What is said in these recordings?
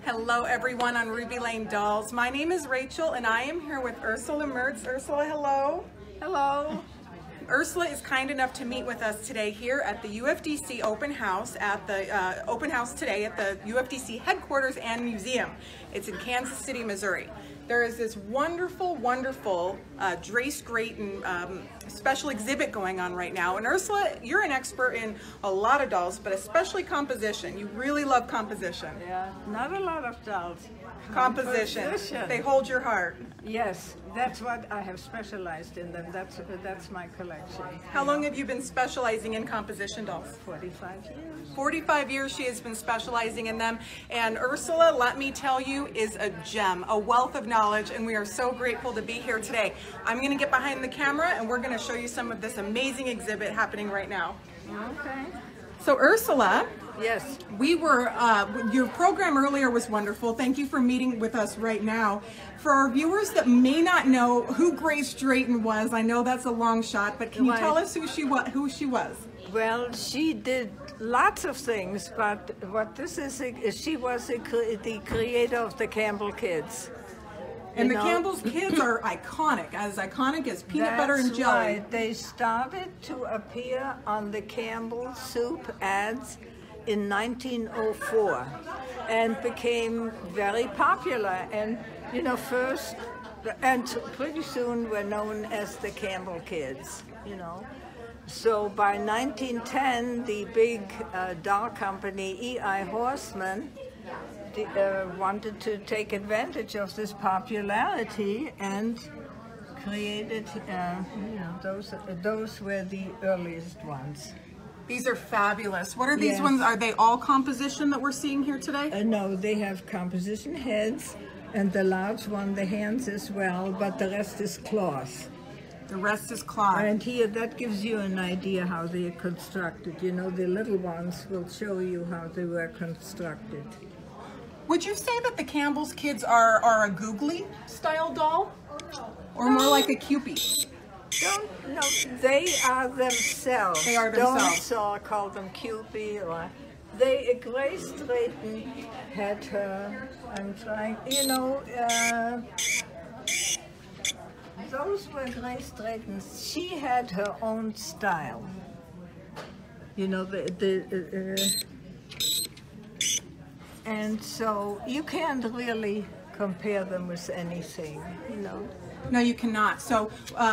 Hello everyone on Ruby Lane Dolls. My name is Rachel and I am here with Ursula Mertz. Ursula, hello. Hello. Ursula is kind enough to meet with us today here at the UFDC open house today at the UFDC headquarters and museum. It's in Kansas City, Missouri. There is this wonderful, wonderful Grace Drayton special exhibit going on right now. And Ursula, you're an expert in a lot of dolls, but especially composition. You really love composition. Yeah, not a lot of dolls. Composition. They hold your heart. Yes, that's what I have specialized in them. That's my collection. How long have you been specializing in composition dolls? 45 years. 45 years she has been specializing in them. And Ursula, let me tell you, is a gem, a wealth of knowledge, and we are so grateful to be here today. I'm going to get behind the camera and we're going to show you some of this amazing exhibit happening right now. Okay. So Ursula, yes, we were, your program earlier was wonderful. Thank you for meeting with us right now. For our viewers that may not know who Grace Drayton was, I know that's a long shot, but can you tell us who she was? Well, she did lots of things, but what this is, she was the creator of the Campbell Kids. And the Campbell's Kids are iconic as peanut butter and jelly. Right. They started to appear on the Campbell Soup ads in 1904 and became very popular, and first and pretty soon were known as the Campbell Kids, So by 1910 the big doll company E.I. Horseman wanted to take advantage of this popularity and created those were the earliest ones. These are fabulous. What are these ones? Are they all composition that we're seeing here today? No, they have composition heads, and the large one, the hands as well, but the rest is cloth. The rest is cloth. And here, that gives you an idea how they are constructed. The little ones will show you how they were constructed. Would you say that the Campbell's Kids are a googly style doll? Or more like a Cupid? No, they are themselves. They are themselves. Don't call them Cupid or... Grace Drayton had her, those were Grace Drayton's. She had her own style. And so you can't really compare them with anything, No, you cannot. So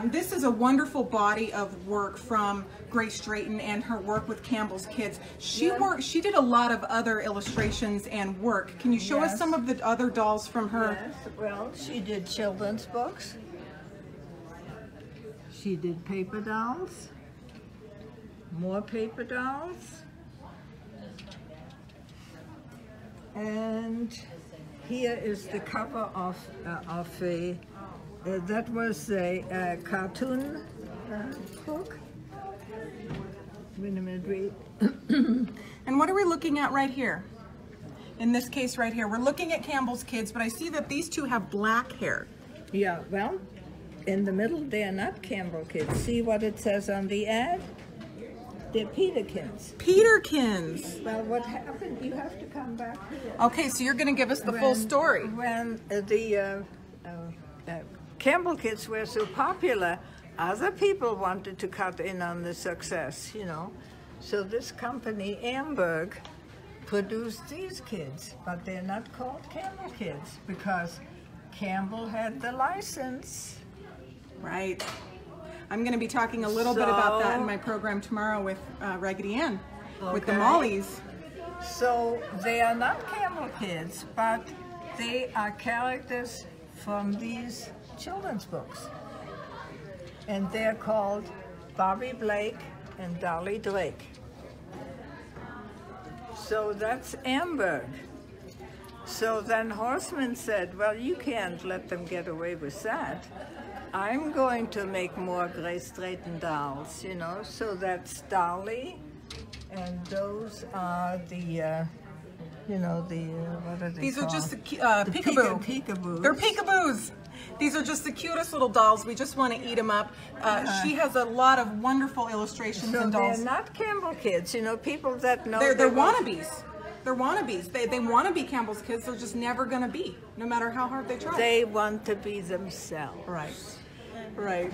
this is a wonderful body of work from Grace Drayton and her work with Campbell's Kids. She did a lot of other illustrations and work. Can you show us some of the other dolls from her? Yes, well, she did children's books. She did paper dolls, more paper dolls, and here is the cover of a that was a cartoon book. Wait a minute, wait. And what are we looking at right here? In this case right here, we're looking at Campbell's Kids, but I see that these two have black hair. Yeah, well, in the middle, they are not Campbell Kids. See what it says on the ad? They're Peterkins. Peterkins. Well, what happened? You have to come back here. Okay, so you're going to give us the full story. When the Campbell Kids were so popular, other people wanted to cut in on the success, So this company, Amberg, produced these kids, but they're not called Campbell Kids because Campbell had the license. Right. I'm going to be talking a little bit about that in my program tomorrow with Raggedy Ann, with the Mollies. So they are not Campbell Kids, but they are characters from these children's books. And they're called Bobby Blake and Dolly Drake. So that's Amberg. So then Horseman said, well, you can't let them get away with that. I'm going to make more Grace Drayton dolls, so that's Dolly, and those are the, what are they These called? are just the peekaboo. Peekaboos. They're peekaboos. These are just the cutest little dolls. We just want to eat them up. She has a lot of wonderful illustrations and dolls. They're not Campbell Kids, people that know. They're wannabes. They're wannabes. They want to be Campbell's Kids. They're just never going to be, no matter how hard they try. They want to be themselves. Right. Right.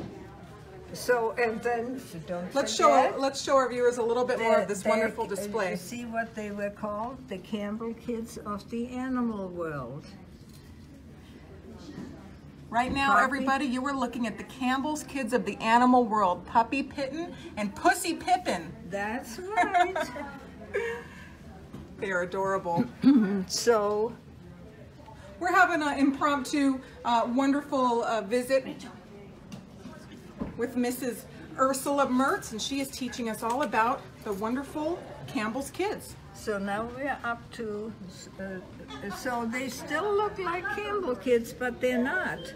So, and then don't let's forget, show our viewers a little bit more of this wonderful display. You see what they were called? The Campbell Kids of the animal world. Right now, everybody, you were looking at the Campbell's Kids of the animal world. Puppy Pitten and Pussy Pippin. That's right. They are adorable. So, we're having an impromptu, wonderful visit with Mrs. Ursula Mertz, and she is teaching us all about the wonderful Campbell's Kids. So now we're up to, so they still look like Campbell Kids, but they're not.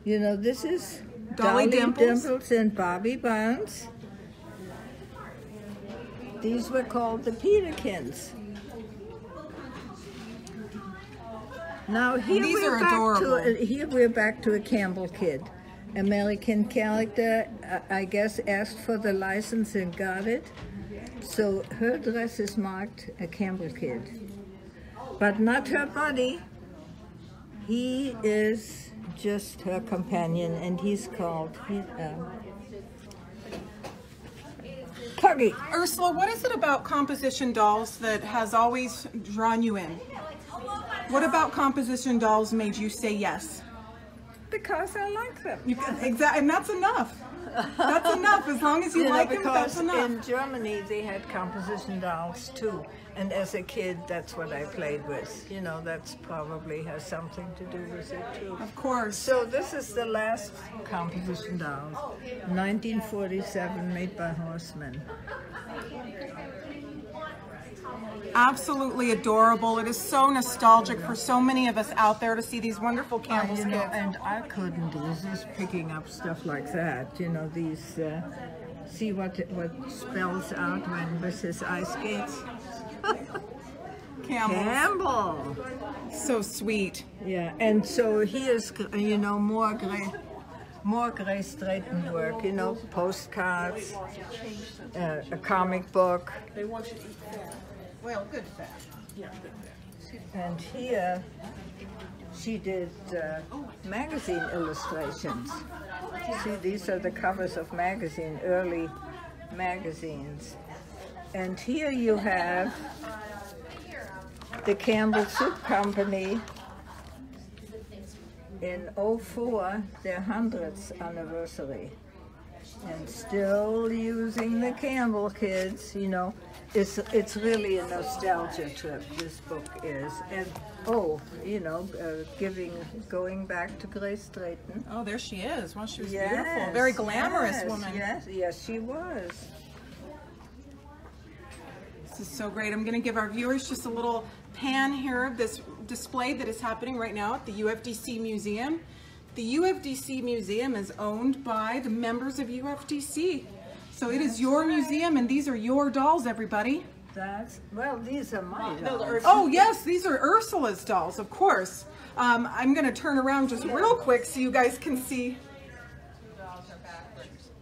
You know, this is Dolly Dimples and Bobby Bounce. These were called the Peterkins. Now here we're back to a Campbell Kid. American character, I guess, asked for the license and got it. So her dress is marked a Campbell Kid, but not her body. He is just her companion, and he's called Puggy. Ursula, what is it about composition dolls that has always drawn you in? What about composition dolls made you say yes? Because I like them. Exactly, and that's enough. That's enough. As long as you like them, that's enough. In Germany, they had composition dolls too, and as a kid, that's what I played with. You know, that's probably has something to do with it too. Of course. So this is the last composition doll, 1947, made by Horseman. Absolutely adorable. It is so nostalgic for so many of us out there to see these wonderful Campbell's Kids. And I couldn't resist picking up stuff like that. You know, these, see what spells out when with his ice skates? Campbell. So sweet. Yeah, and so here's, you know, more Grace Drayton work, you know, postcards, a comic book. They want you to eat fat. Well, good fat. Yeah, good fat. And here she did magazine illustrations. See, these are the covers of early magazines. And here you have the Campbell Soup Company in '04, their 100th anniversary. And still using the Campbell Kids, you know. It's really a nostalgia trip, this book is. And, you know, going back to Grace Drayton. Oh, there she is. Well, she was beautiful. Very glamorous woman. Yes, she was. This is so great. I'm going to give our viewers just a little pan here of this display that is happening right now at the UFDC Museum. The UFDC Museum is owned by the members of UFDC. So it is your museum, and these are your dolls, everybody. Well, these are my dolls. Oh, yes, these are Ursula's dolls, of course. I'm going to turn around just real quick so you guys can see.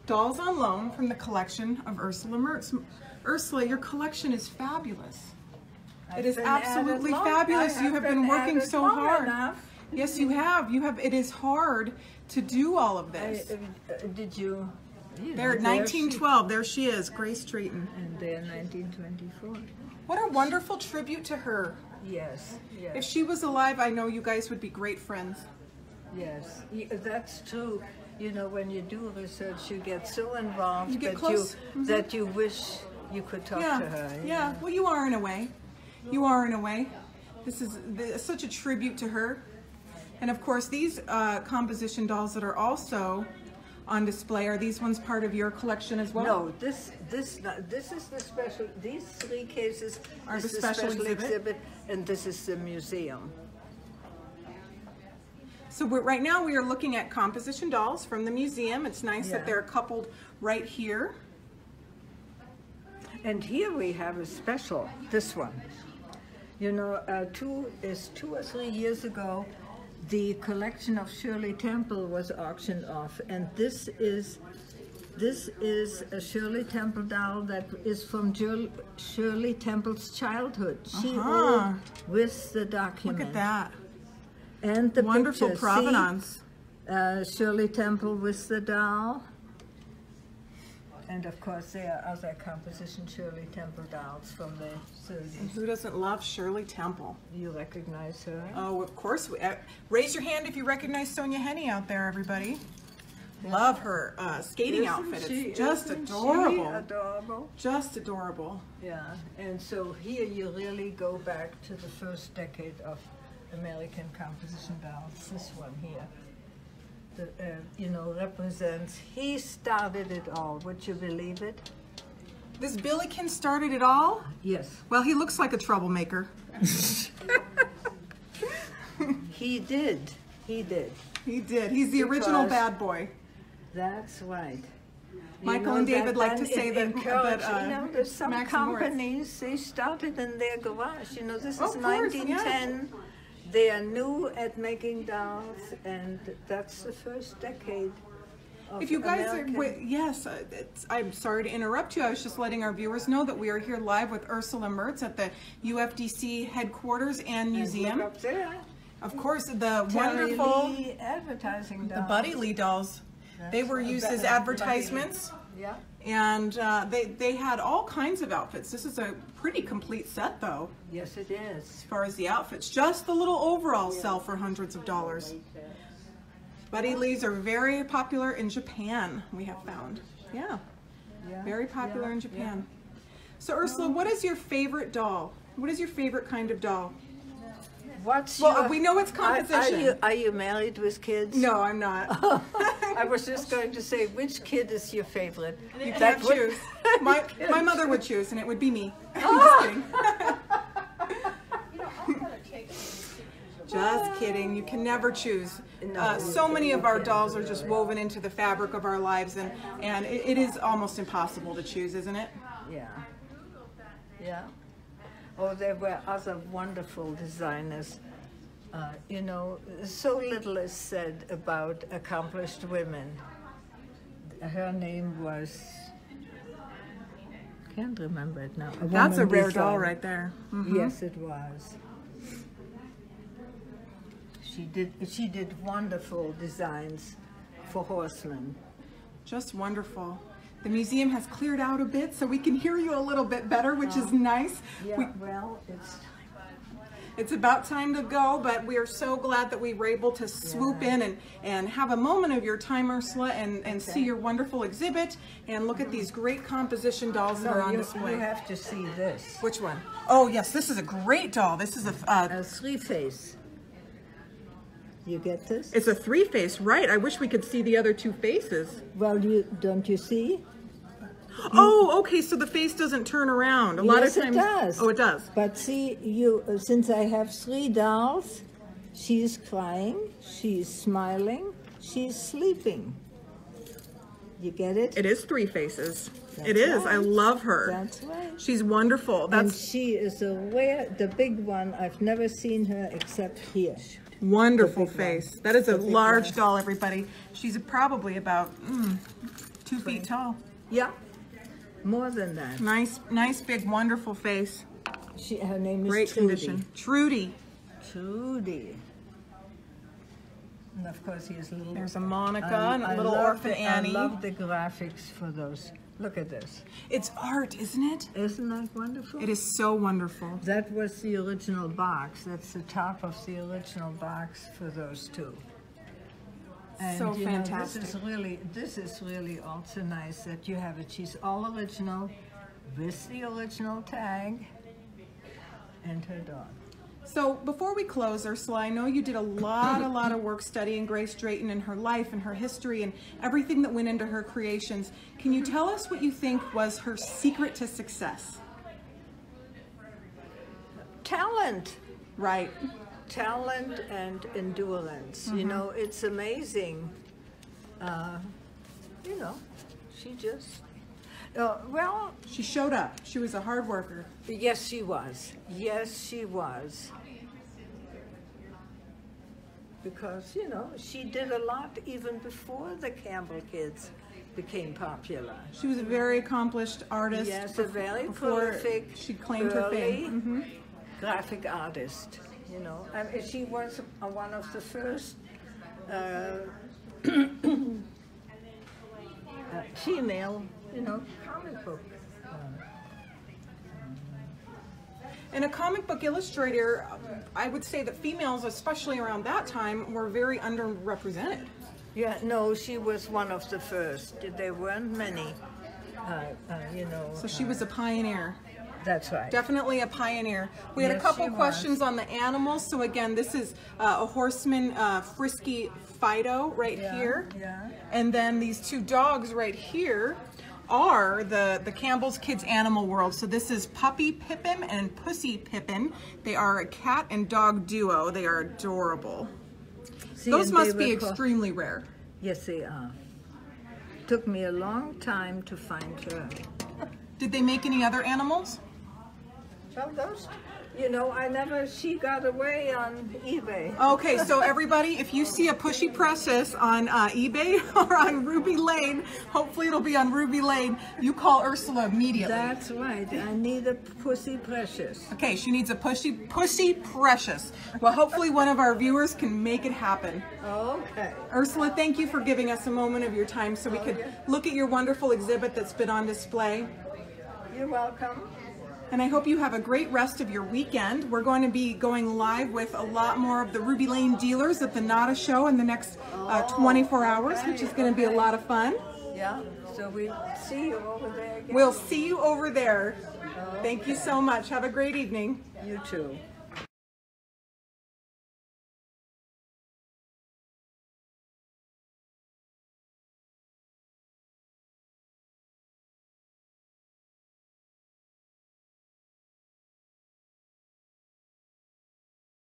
Dolls on loan from the collection of Ursula Mertz. Ursula, your collection is fabulous. It is absolutely fabulous. You have been working so hard. Yes, you have. It is hard to do all of this. Did you? They're 1912. There she is, Grace Drayton. And they're 1924. What a wonderful tribute to her. Yes, yes. If she was alive, I know you guys would be great friends. Yes, that's true. You know, when you do research, you get so involved that you wish you could talk to her. Yeah, well, you are in a way. You are in a way. This is such a tribute to her. And of course, these composition dolls that are also on display, are these ones part of your collection as well? No, this is the special. These three cases are the special exhibit, and this is the museum. So right now we are looking at composition dolls from the museum. It's nice that they're coupled right here. And here we have a special. This one, you know, 2 or 3 years ago, the collection of Shirley Temple was auctioned off, and this is This is a Shirley Temple doll that is from Shirley Temple's childhood. She wrote with the document. Look at that. And the wonderful picture. provenance. See, Shirley Temple with the doll. And of course there are other composition Shirley Temple dolls from the 30s. And who doesn't love Shirley Temple? You recognize her? Oh, of course. Raise your hand if you recognize Sonia Henney out there, everybody. Love her skating outfit. It's just adorable. Adorable. Just adorable. Yeah, and so here you really go back to the first decade of American composition dolls. This one here. You know, represents, he started it all. Would you believe it? This Billiken started it all? Yes. Well, he looks like a troublemaker. He did. He did. He did. He's the original bad boy. That's right. Michael and David like to say that, you know, there's some companies, they started in their garage. You know, this is 1910. Yeah. They are new at making dolls, and that's the first decade of If you guys American. yes, I'm sorry to interrupt you. I was just letting our viewers know that we are here live with Ursula Mertz at the UFDC headquarters and museum. Look up there. Of course, the wonderful advertising dolls. The Buddy Lee dolls. They were used as advertisements. Yeah. And they had all kinds of outfits. This is a pretty complete set, though. Yes, it is. As far as the outfits, just the little overalls sell for hundreds of dollars. Buddy Lees are very popular in Japan, we have found. Yeah, very popular in Japan. So Ursula, what is your favorite doll? What is your favorite kind of doll? We know it's composition. Are you married with kids? No, I'm not. I was just going to say, which kid is your favorite? You can't choose. My mother would choose, and it would be me. Just kidding. Just kidding. You can never choose. So many of our dolls are just woven into the fabric of our lives, and it is almost impossible to choose, isn't it? Yeah. Yeah. Oh, there were other wonderful designers. You know, so little is said about accomplished women. Her name was, can't remember it now. That's a rare doll right there. Mm-hmm. Yes, it was. She did wonderful designs for horsemen. Just wonderful. The museum has cleared out a bit, so we can hear you a little bit better, which is nice. Yeah, well, it's about time to go, but we are so glad that we were able to swoop in and have a moment of your time, Ursula, and see your wonderful exhibit and look at these great composition dolls that are on display. You have to see this. Which one? Oh, yes, this is a great doll. This is a three-face. You get this? It's a three-face, right? I wish we could see the other two faces. Well, don't you see? Oh, okay, so the face doesn't turn around. A lot of times. It does. Oh, it does. But see, since I have three dolls, she's crying, she's smiling, she's sleeping. You get it? It is three faces. It is. Right. I love her. That's right. She's wonderful. And she is the big one. I've never seen her except here. Wonderful face. That is a large doll, everybody. She's probably about 2 feet tall. Yeah, more than that. Nice, big, wonderful face. Her name is Great Trudy. condition. Trudy. Trudy. And of course, here's little. There's a Monica and a little orphan Annie. I love the graphics for those. Look at this. It's art, isn't it? Isn't that wonderful? It is so wonderful. That was the original box. That's the top of the original box for those two. And so fantastic. This is really also nice that you have it. She's all original with the original tag and her dog. So before we close, Ursula, I know you did a lot of work studying Grace Drayton and her life and her history and everything that went into her creations. Can you tell us what you think was her secret to success? Talent. Right. Talent and endurance. You know, it's amazing. You know, she just... well, she showed up. She was a hard worker. Yes, she was. Yes, she was. because, you know, she did a lot even before the Campbell Kids became popular. She was a very accomplished artist. Yes, a very before prolific, she claimed her fame. graphic artist, you know. And she was one of the first female, you know, comic book. And a comic book illustrator, I would say that females, especially around that time, were very underrepresented. Yeah, no, she was one of the first. There weren't many, you know. So she was a pioneer. That's right. Definitely a pioneer. We had a couple questions on the animals. So again, this is a horseman, Frisky Fido right here. Yeah. And then these two dogs right here are the Campbell's Kids Animal World. So this is Puppy Pippin and Pussy Pippin. They are a cat and dog duo. They are adorable. See, those must be extremely rare. Yes, they are. Took me a long time to find her. Did they make any other animals? Well, those, you know, she got away on eBay. Okay, so everybody, if you see a Pushy Precious on eBay or on Ruby Lane, hopefully it'll be on Ruby Lane, you call Ursula immediately. That's right. I need a Pussy Precious. Okay, she needs a Pussy Precious. Well, hopefully one of our viewers can make it happen. Okay. Ursula, thank you for giving us a moment of your time so we could look at your wonderful exhibit that's been on display. You're welcome. And I hope you have a great rest of your weekend. We're going to be going live with a lot more of the Ruby Lane dealers at the NADA show in the next 24 hours, which is going to be a lot of fun. Yeah, so we'll see you over there again. We'll see you over there. Thank you so much. Have a great evening. You too.